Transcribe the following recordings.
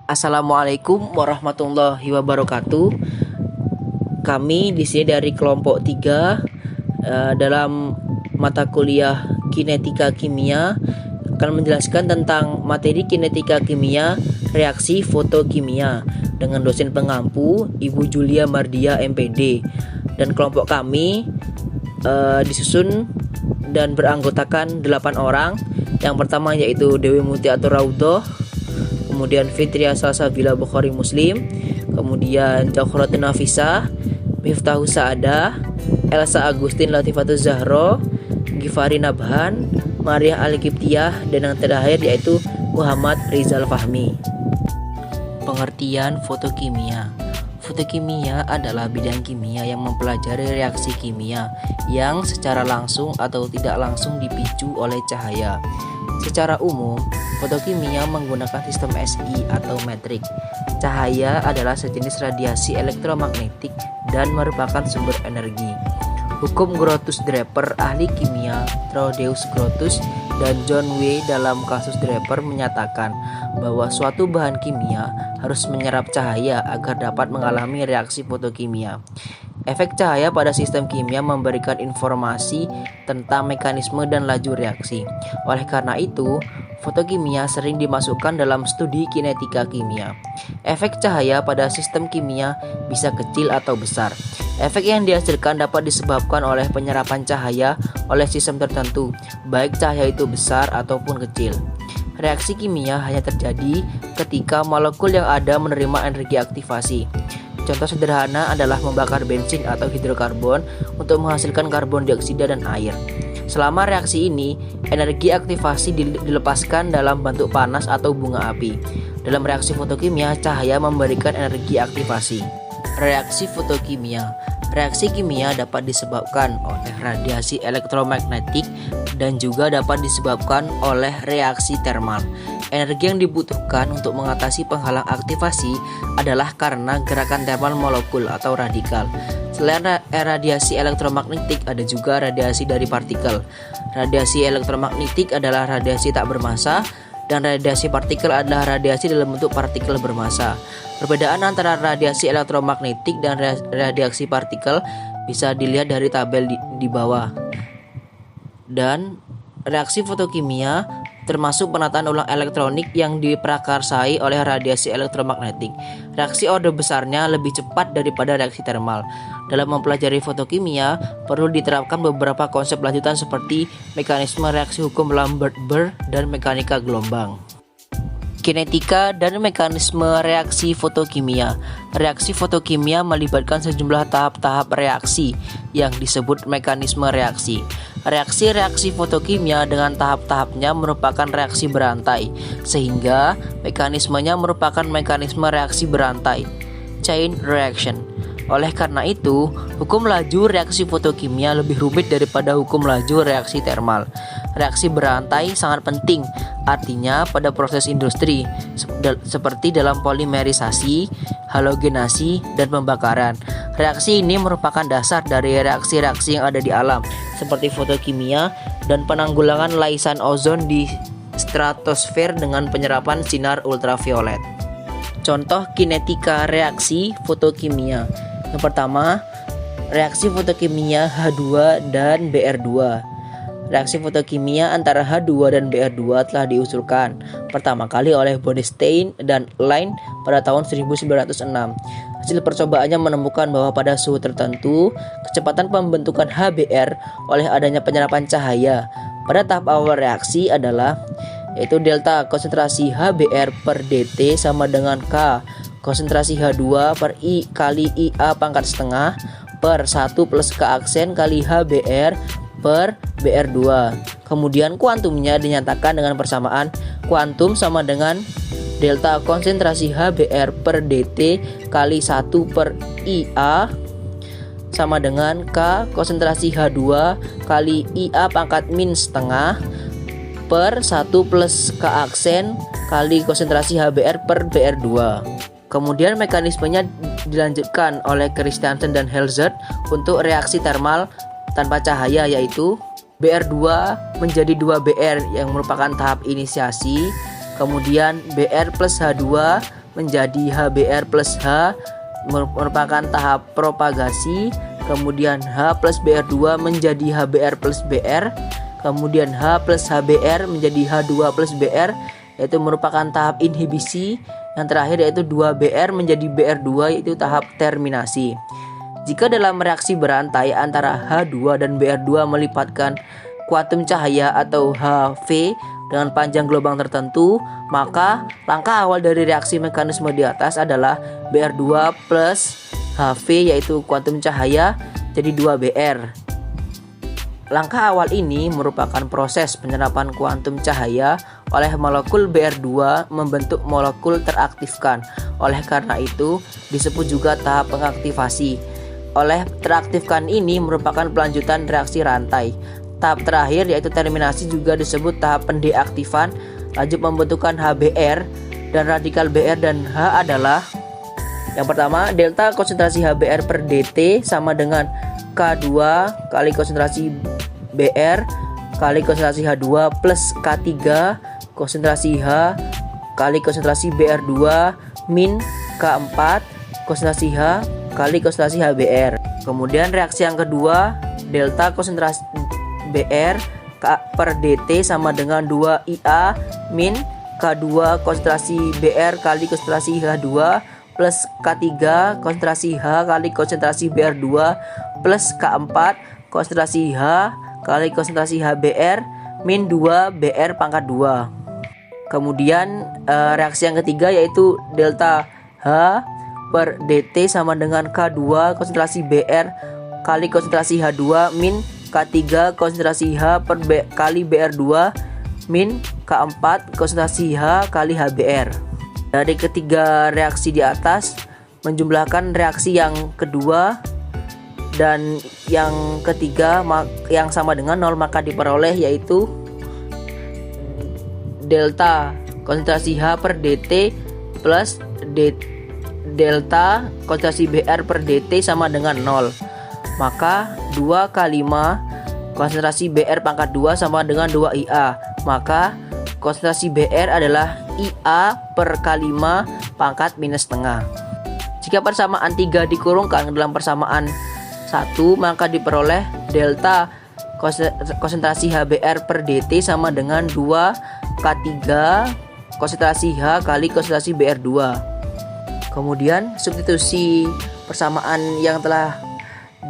Assalamualaikum warahmatullahi wabarakatuh. Kami di sini dari kelompok 3 dalam mata kuliah kinetika kimia akan menjelaskan tentang materi kinetika kimia reaksi fotokimia dengan dosen pengampu Ibu Julia Mardia MPD, dan kelompok kami disusun dan beranggotakan 8 orang. Yang pertama yaitu Dewi Mutiatur Raudhoh, kemudian Fitria Salsabila Bukhari Muslim, kemudian Jauhratun Nafisah, Miftahus Saadah, Elsa Agustin Latifatul Zahro, Gifari Nabhan, Maria Al-Kiptiyah, dan yang terakhir yaitu Muhammad Rizal Fahmi. Pengertian fotokimia. Fotokimia adalah bidang kimia yang mempelajari reaksi kimia yang secara langsung atau tidak langsung dipicu oleh cahaya. Secara umum, fotokimia menggunakan sistem SI atau metrik. Cahaya adalah sejenis radiasi elektromagnetik dan merupakan sumber energi. Hukum Grotius-Draper, ahli kimia Thaddeus Grotius dan John W. dalam kasus Draper menyatakan bahwa suatu bahan kimia harus menyerap cahaya agar dapat mengalami reaksi fotokimia. Efek cahaya pada sistem kimia memberikan informasi tentang mekanisme dan laju reaksi. Oleh karena itu, fotokimia sering dimasukkan dalam studi kinetika kimia. Efek cahaya pada sistem kimia bisa kecil atau besar. Efek yang dihasilkan dapat disebabkan oleh penyerapan cahaya oleh sistem tertentu, baik cahaya itu besar ataupun kecil. Reaksi kimia hanya terjadi ketika molekul yang ada menerima energi aktivasi. Contoh sederhana adalah membakar bensin atau hidrokarbon untuk menghasilkan karbon dioksida dan air. Selama reaksi ini, energi aktivasi dilepaskan dalam bentuk panas atau bunga api. Dalam reaksi fotokimia, cahaya memberikan energi aktivasi. Reaksi fotokimia. Reaksi kimia dapat disebabkan oleh radiasi elektromagnetik dan juga dapat disebabkan oleh reaksi termal. Energi yang dibutuhkan untuk mengatasi penghalang aktivasi adalah karena gerakan termal molekul atau radikal. Selain radiasi elektromagnetik, ada juga radiasi dari partikel. Radiasi elektromagnetik adalah radiasi tak bermassa, dan radiasi partikel adalah radiasi dalam bentuk partikel bermassa. Perbedaan antara radiasi elektromagnetik dan radiasi partikel bisa dilihat dari tabel di bawah. Dan reaksi fotokimia termasuk penataan ulang elektronik yang diprakarsai oleh radiasi elektromagnetik. Reaksi orde besarnya lebih cepat daripada reaksi termal. Dalam mempelajari fotokimia, perlu diterapkan beberapa konsep lanjutan seperti mekanisme reaksi hukum Lambert-Beer dan mekanika gelombang. Kinetika dan mekanisme reaksi fotokimia. Reaksi fotokimia melibatkan sejumlah tahap-tahap reaksi yang disebut mekanisme reaksi. Reaksi-reaksi fotokimia dengan tahap-tahapnya merupakan reaksi berantai, sehingga mekanismenya merupakan mekanisme reaksi berantai, chain reaction. Oleh karena itu, hukum laju reaksi fotokimia lebih rumit daripada hukum laju reaksi termal. Reaksi berantai sangat penting, artinya pada proses industri seperti dalam polimerisasi, halogenasi, dan pembakaran. Reaksi ini merupakan dasar dari reaksi-reaksi yang ada di alam, seperti fotokimia dan penanggulangan laisan ozon di stratosfer dengan penyerapan sinar ultraviolet. Contoh kinetika reaksi fotokimia. Yang pertama, reaksi fotokimia H2 dan Br2. Reaksi fotokimia antara H2 dan Br2 telah diusulkan pertama kali oleh Bondstein dan Line pada tahun 1906. Hasil percobaannya menemukan bahwa pada suhu tertentu, kecepatan pembentukan HBr oleh adanya penyerapan cahaya pada tahap awal reaksi adalah yaitu delta konsentrasi HBr per dt sama dengan K konsentrasi H2 per I kali IA pangkat setengah per 1 plus K aksen kali HBr per Br2. Kemudian kuantumnya dinyatakan dengan persamaan kuantum sama dengan delta konsentrasi HBr per dt kali 1 per IA sama dengan K konsentrasi H2 kali IA pangkat min setengah per 1 plus K aksen kali konsentrasi HBr per Br2. Kemudian mekanismenya dilanjutkan oleh Christiansen dan Helzert untuk reaksi termal tanpa cahaya, yaitu Br2 menjadi 2Br yang merupakan tahap inisiasi. Kemudian Br plus H2 menjadi HBr plus H merupakan tahap propagasi. Kemudian H plus Br2 menjadi HBr plus Br. Kemudian H plus HBr menjadi H2 plus Br, yaitu merupakan tahap inhibisi. Yang terakhir yaitu 2Br menjadi Br2, yaitu tahap terminasi. Jika dalam reaksi berantai antara H2 dan Br2 melibatkan kuantum cahaya atau HV dengan panjang gelombang tertentu, maka langkah awal dari reaksi mekanisme di atas adalah Br2 plus HV, yaitu kuantum cahaya, jadi 2Br. Langkah awal ini merupakan proses penyerapan kuantum cahaya oleh molekul Br2 membentuk molekul teraktifkan. Oleh karena itu disebut juga tahap pengaktifasi. Oleh teraktifkan ini merupakan pelanjutan reaksi rantai. Tahap terakhir yaitu terminasi juga disebut tahap pendeaktifan. Lanjut pembentukan HBr dan radikal Br dan H adalah: yang pertama, delta konsentrasi HBr per dt sama dengan K2 kali konsentrasi Br kali konsentrasi H2 plus K3 konsentrasi H kali konsentrasi Br2 min K4 konsentrasi H kali konsentrasi HBr. Kemudian reaksi yang kedua, delta konsentrasi Br per dt sama dengan 2IA min K2 konsentrasi Br kali konsentrasi H2 plus K3 konsentrasi H kali konsentrasi Br2 plus K4 konsentrasi H kali konsentrasi HBr min 2Br pangkat 2. Kemudian reaksi yang ketiga yaitu delta H per dt sama dengan K2 konsentrasi Br kali konsentrasi H2 min K3 konsentrasi H per kali Br2 min K4 konsentrasi H kali HBr. Dari ketiga reaksi di atas menjumlahkan reaksi yang kedua dan yang ketiga yang sama dengan 0, maka diperoleh yaitu delta konsentrasi H per dt plus delta konsentrasi Br per dt sama dengan 0. Maka 2 kali 5 konsentrasi Br pangkat 2 sama dengan 2IA. Maka konsentrasi Br adalah IA per kali 5 pangkat minus setengah. Jika persamaan 3 dikurungkan ke dalam persamaan 1, maka diperoleh delta konsentrasi HBr per dt sama dengan 2K3 konsentrasi H kali konsentrasi Br2. Kemudian substitusi persamaan yang telah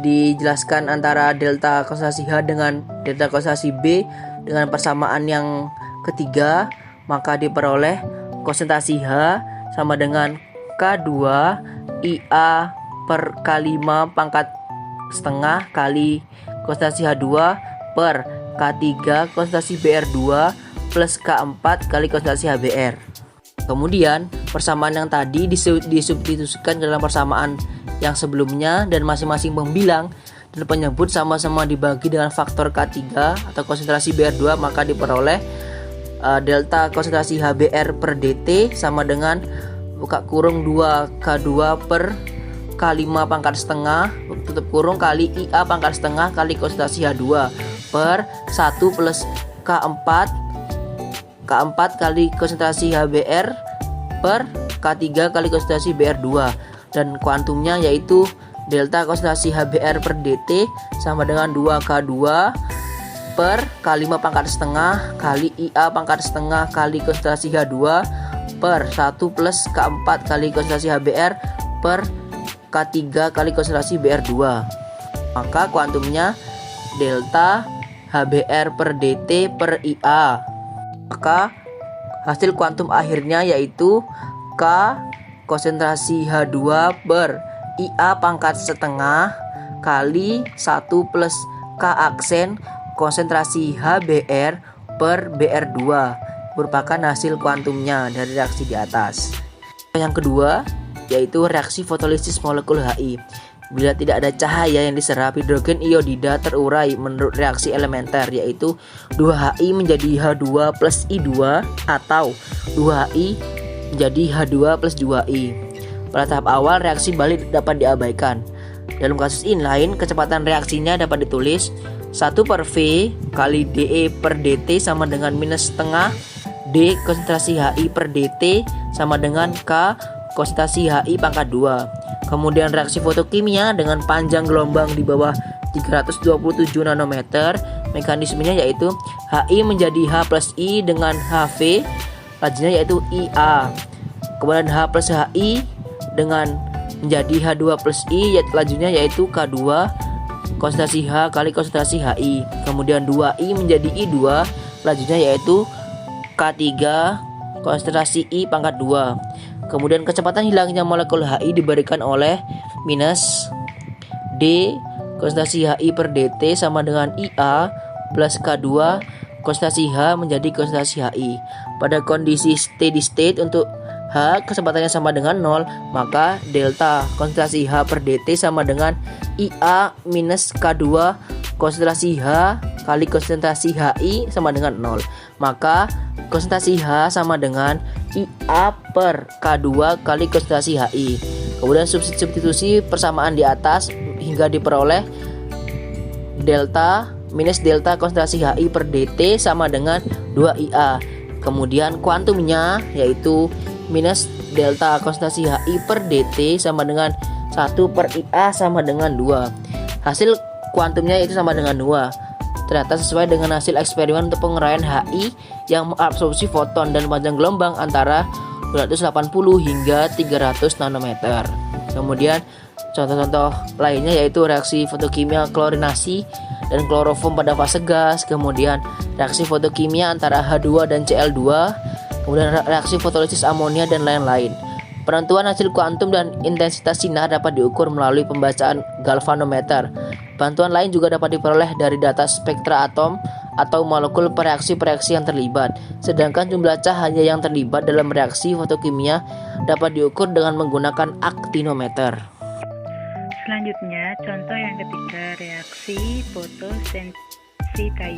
dijelaskan antara delta konsentrasi H dengan delta konsentrasi B dengan persamaan yang ketiga, maka diperoleh konsentrasi H sama dengan K2 IA per K5 pangkat setengah kali konsentrasi H2 per K3 konsentrasi Br2 plus K4 kali konsentrasi HBr. Kemudian persamaan yang tadi disubstitusikan ke dalam persamaan yang sebelumnya dan masing-masing pembilang dan penyebut sama-sama dibagi dengan faktor K3 atau konsentrasi Br2, maka diperoleh delta konsentrasi HBr per dt sama dengan buka kurung 2K2 per K5 pangkat setengah tutup kurung kali IA pangkat setengah kali konsentrasi H2 per 1 plus K4 kali konsentrasi HBr per K3 kali konsentrasi Br2, dan kuantumnya yaitu delta konsentrasi HBr per dt sama dengan 2K2 per K5 pangkat setengah kali IA pangkat setengah kali konsentrasi H2 per 1 plus K4 kali konsentrasi HBr per K3 kali konsentrasi Br2. Maka kuantumnya delta HBr per dt per IA. Maka hasil kuantum akhirnya yaitu K konsentrasi H2 per IA pangkat setengah kali 1 plus K aksen konsentrasi HBr per Br2 merupakan hasil kuantumnya dari reaksi di atas. Yang kedua yaitu reaksi fotolisis molekul Hi. Bila tidak ada cahaya yang diserap, hidrogen iodida terurai menurut reaksi elementer, yaitu 2Hi menjadi H2 plus I2 atau 2Hi menjadi H2 plus 2I. Pada tahap awal reaksi balik dapat diabaikan. Dalam kasus ini lain, kecepatan reaksinya dapat ditulis 1 per V kali dE per dt sama dengan minus setengah D. Konsentrasi Hi per dt sama dengan K. Konsentrasi Hi pangkat 2. Kemudian reaksi fotokimia dengan panjang gelombang di bawah 327 nanometer. Mekanismenya yaitu Hi menjadi H plus I dengan HV, lajunya yaitu IA. Kemudian H plus Hi dengan menjadi H2 plus I, lajunya yaitu K2, konsentrasi H kali konsentrasi Hi. Kemudian 2I menjadi I2, lajunya yaitu K3, konsentrasi I pangkat 2. Kemudian kecepatan hilangnya molekul Hi diberikan oleh minus D konsentrasi Hi per dt sama dengan IA plus K2 konsentrasi H menjadi konsentrasi Hi. Pada kondisi steady state untuk H kecepatannya sama dengan 0, maka delta konsentrasi H per dt sama dengan IA minus K2 konsentrasi H kali konsentrasi Hi sama dengan 0. Maka konsentrasi H sama dengan IA per K2 kali konsentrasi Hi. Kemudian substitusi persamaan di atas hingga diperoleh delta minus delta konsentrasi Hi per dt sama dengan 2IA. Kemudian kuantumnya yaitu minus delta konsentrasi Hi per dt sama dengan 1 per IA sama dengan 2. Hasil kuantumnya itu sama dengan 2. Ternyata sesuai dengan hasil eksperimen untuk penguraian Hi yang mengabsorpsi foton dan panjang gelombang antara 280 hingga 300 nanometer. Kemudian contoh-contoh lainnya yaitu reaksi fotokimia klorinasi dan kloroform pada fase gas, kemudian reaksi fotokimia antara H2 dan Cl2, kemudian reaksi fotolisis amonia dan lain-lain. Penentuan hasil kuantum dan intensitas sinar dapat diukur melalui pembacaan galvanometer. Bantuan lain juga dapat diperoleh dari data spektra atom atau molekul reaksi-reaksi yang terlibat. Sedangkan jumlah cahaya yang terlibat dalam reaksi fotokimia dapat diukur dengan menggunakan aktinometer. Selanjutnya, contoh yang ketiga, reaksi fotosintesa.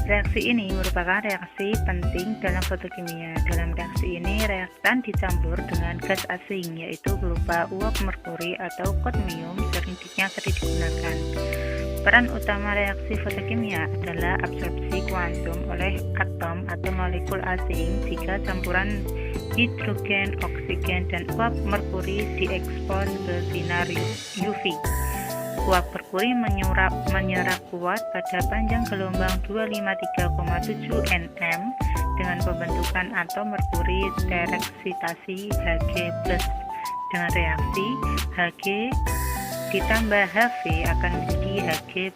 Reaksi ini merupakan reaksi penting dalam fotokimia. Dalam reaksi ini, reaktan dicampur dengan gas asing, yaitu berupa uap merkuri atau kadmium yang sering digunakan. Peran utama reaksi fotokimia adalah absorpsi kuantum oleh atom atau molekul asing jika campuran hidrogen, oksigen, dan uap merkuri diekspos ke sinar UV. Uap merkuri menyerap kuat pada panjang gelombang 253,7 nm dengan pembentukan atom merkuri tereksitasi Hg+. Dengan reaksi Hg ditambah Hv akan menjadi Hg+.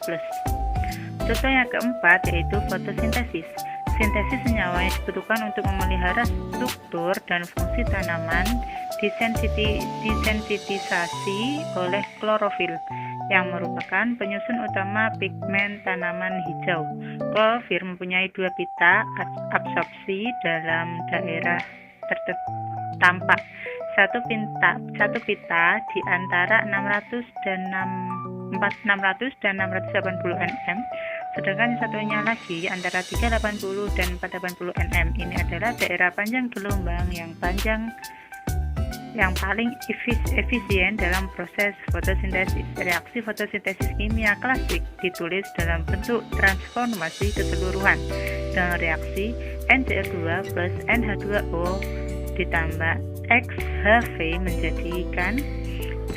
Contoh yang keempat yaitu fotosintesis. Sintesis senyawa yang dibutuhkan untuk memelihara struktur dan fungsi tanaman disensitisasi oleh klorofil yang merupakan penyusun utama pigmen tanaman hijau. Klorofil mempunyai 2 pita absorpsi dalam daerah tampak. Satu pita di antara 600 dan 680 nm, sedangkan satunya lagi antara 380 dan 480 nm. Ini adalah daerah panjang gelombang yang paling efisien dalam proses fotosintesis. Reaksi fotosintesis kimia klasik ditulis dalam bentuk transformasi keseluruhan dengan reaksi NCl2 plus NH2O ditambah XHV menjadikan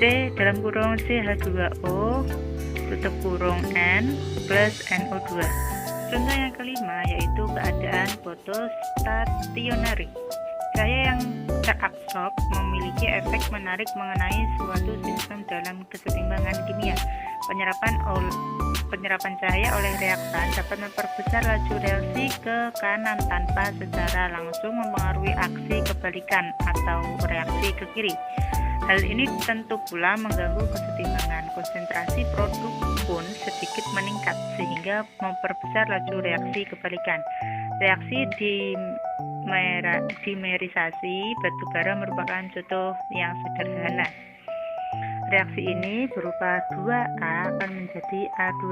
C(CH2O) N plus NO2. Contoh yang kelima yaitu keadaan fotostationary. Cahaya yang terabsorb memiliki efek menarik mengenai suatu sistem dalam keseimbangan kimia. Penyerapan cahaya oleh reaktan dapat memperbesar laju reaksi ke kanan tanpa secara langsung mempengaruhi aksi kebalikan atau reaksi ke kiri. Hal ini tentu pula mengganggu keseimbangan. Konsentrasi produk pun sedikit meningkat sehingga memperbesar laju reaksi kebalikan. Reaksi dimerisasi batubara merupakan contoh yang sederhana. Reaksi ini berupa 2A akan menjadi A2.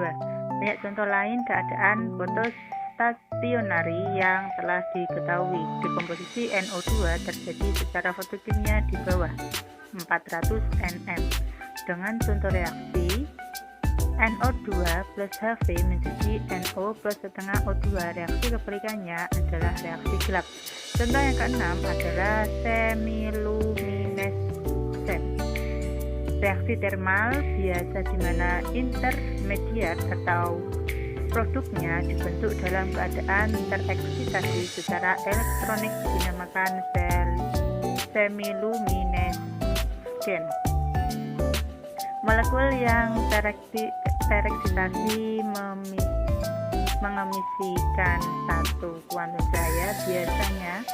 Banyak contoh lain keadaan fotostationary yang telah diketahui. Dekomposisi NO2 terjadi secara fotokimia di bawah 400 nm. Dengan contoh reaksi NO2 plus Hv menjadi NO plus setengah O2. Reaksi kebalikannya adalah reaksi gelap. Contoh yang keenam adalah semiluminescent. Reaksi termal biasa di mana intermediat atau produknya dibentuk dalam keadaan tereksitasi secara elektronik dinamakan semiluminescent. Molekul yang tereksitasi mengemisikan satu kuantum cahaya biasanya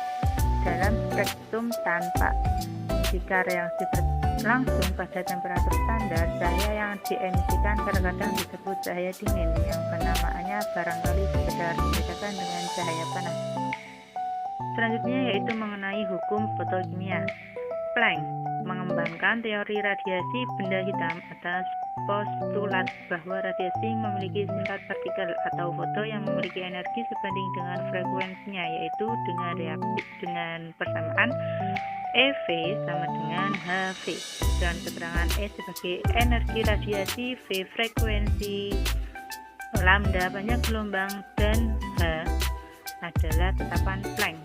dalam spektrum tanpa. Jika reaksi berlangsung pada temperatur standar, cahaya yang diemisikan kadang-kadang disebut cahaya dingin, yang penamaannya barangkali sekedar dibedakan dengan cahaya panas. Selanjutnya yaitu mengenai hukum fotokimia. Planck mengembangkan teori radiasi benda hitam atas postulat bahwa radiasi memiliki sifat partikel atau foto yang memiliki energi sebanding dengan frekuensinya, yaitu dengan persamaan EV sama dengan HV. Dan keterangan E sebagai energi radiasi, V frekuensi, lambda panjang gelombang, dan H adalah tetapan Planck.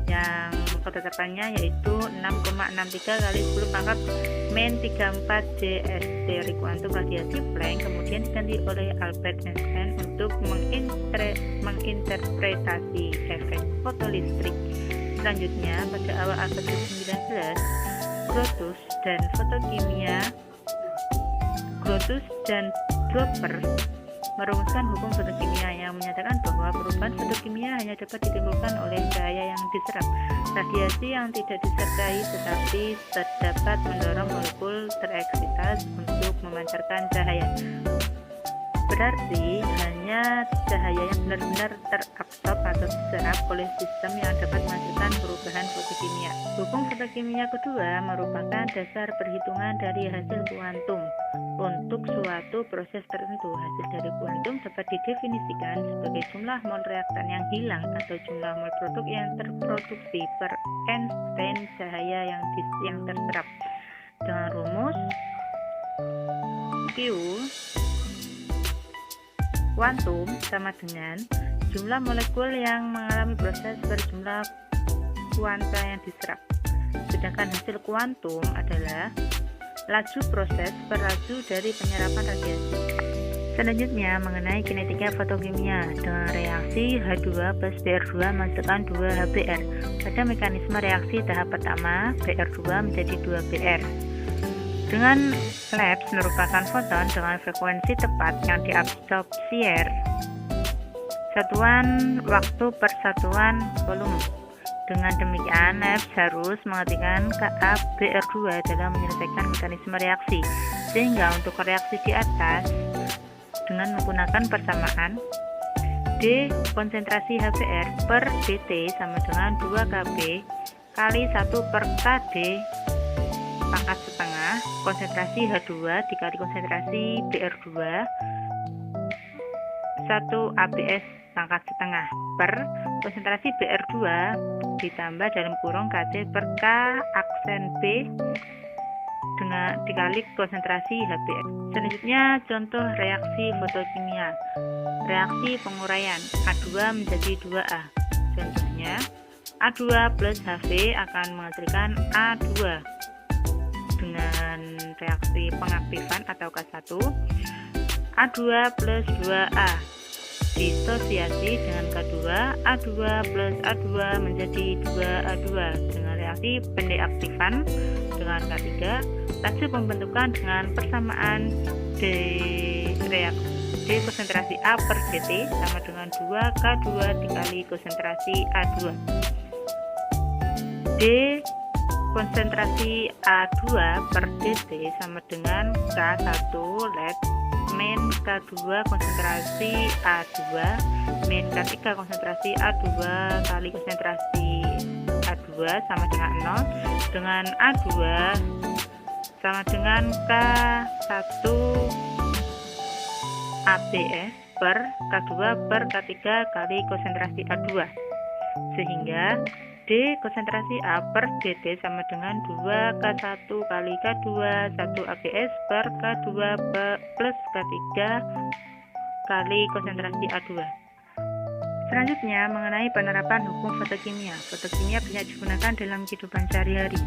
Yang ketetapannya yaitu 6,63 kali 10 pangkat min 34 ds. Teori kuantum radiasi Planck kemudian diganti oleh Albert Einstein untuk menginterpretasi efek fotolistrik. Selanjutnya, pada awal abad ke-19, Grotius dan Doppler merumuskan hukum fotokimia yang menyatakan bahwa perubahan fotokimia hanya dapat ditimbulkan oleh cahaya yang diserap. Radiasi yang tidak disertai tetapi terdapat mendorong molekul tereksitas untuk memancarkan cahaya. Berarti hanya cahaya yang benar-benar terabsorb atau diserap oleh sistem yang dapat menghasilkan perubahan fotokimia. Hukum fotokimia kedua merupakan dasar perhitungan dari hasil kuantum. Untuk suatu proses tertentu, hasil dari kuantum dapat didefinisikan sebagai jumlah mol reaktan yang hilang atau jumlah mol produk yang terproduksi per Einstein cahaya yang terserap. Dengan rumus Q kuantum sama dengan jumlah molekul yang mengalami proses per jumlah kuanta yang diserap. Sedangkan hasil kuantum adalah laju proses per laju dari penyerapan radiasi. Selanjutnya mengenai kinetika fotokimia dengan reaksi H2 plus Br2 menghasilkan 2 HBr. Pada mekanisme reaksi tahap pertama, Br2 menjadi 2 Br. Dengan Labs merupakan foton dengan frekuensi tepat yang diabsorpsi satuan waktu per satuan volume. Dengan demikian, Labs harus mengetikkan Ka Br2 dalam menyelesaikan mekanisme reaksi, sehingga untuk reaksi di atas dengan menggunakan persamaan D konsentrasi HBr per dt sama dengan 2 Kb kali 1 per Kd pangkat setengah konsentrasi H2 dikali konsentrasi Br2 1 AbS pangkat setengah per konsentrasi Br2 ditambah dalam kurung Kd per K aksen B dengan dikali konsentrasi HBr. Selanjutnya contoh reaksi fotokimia. Reaksi penguraian A2 menjadi 2A. Contohnya A2 plus Hv akan menghasilkan A2 dengan reaksi pengaktifan atau K1. A2 plus 2A disosiasi dengan K2, A2 plus A2 menjadi 2A2 dengan reaksi pendeaktifan dengan K3. Laju pembentukan dengan persamaan D konsentrasi A per dt sama dengan 2K2 dikali konsentrasi A2. D konsentrasi A2 per dt sama dengan K1 LED min K2 konsentrasi A2 min K3 konsentrasi A2 kali konsentrasi A2 sama dengan 0, dengan A2 sama dengan K1 AbS per K2 per K3 kali konsentrasi A2, sehingga D. Konsentrasi A per dt sama dengan 2K1 kali K2 1 AgS per K2 plus K3 kali konsentrasi A2. Selanjutnya, mengenai penerapan hukum fotokimia. Fotokimia banyak digunakan dalam kehidupan sehari-hari.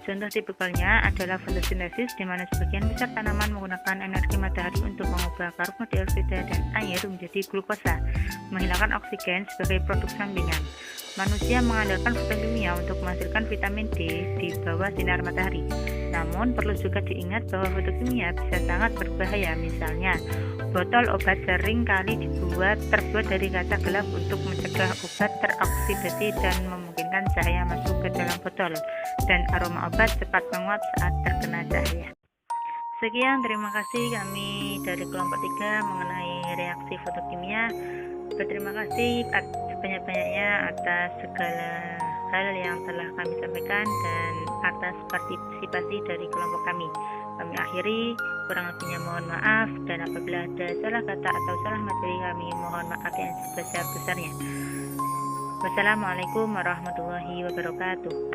Contoh tipikalnya adalah fotosintesis, di mana sebagian besar tanaman menggunakan energi matahari untuk mengubah karbon dioksida dan air menjadi glukosa, menghilangkan oksigen sebagai produk sampingan. Manusia mengandalkan fotokimia untuk menghasilkan vitamin D di bawah sinar matahari. Namun, perlu juga diingat bahwa fotokimia bisa sangat berbahaya. Misalnya, botol obat sering kali terbuat dari kaca gelap untuk mencegah obat teroksidasi dan memungkinkan cahaya masuk ke dalam botol, dan aroma obat cepat menguap saat terkena cahaya. Sekian, terima kasih kami dari kelompok 3 mengenai reaksi fotokimia. Berterima kasih sebanyak-banyaknya atas segala hal yang telah kami sampaikan dan atas partisipasi dari kelompok kami. Kami akhiri, kurang lebihnya mohon maaf, dan apabila ada salah kata atau salah materi kami mohon maaf yang sebesar-besarnya. Wassalamualaikum warahmatullahi wabarakatuh.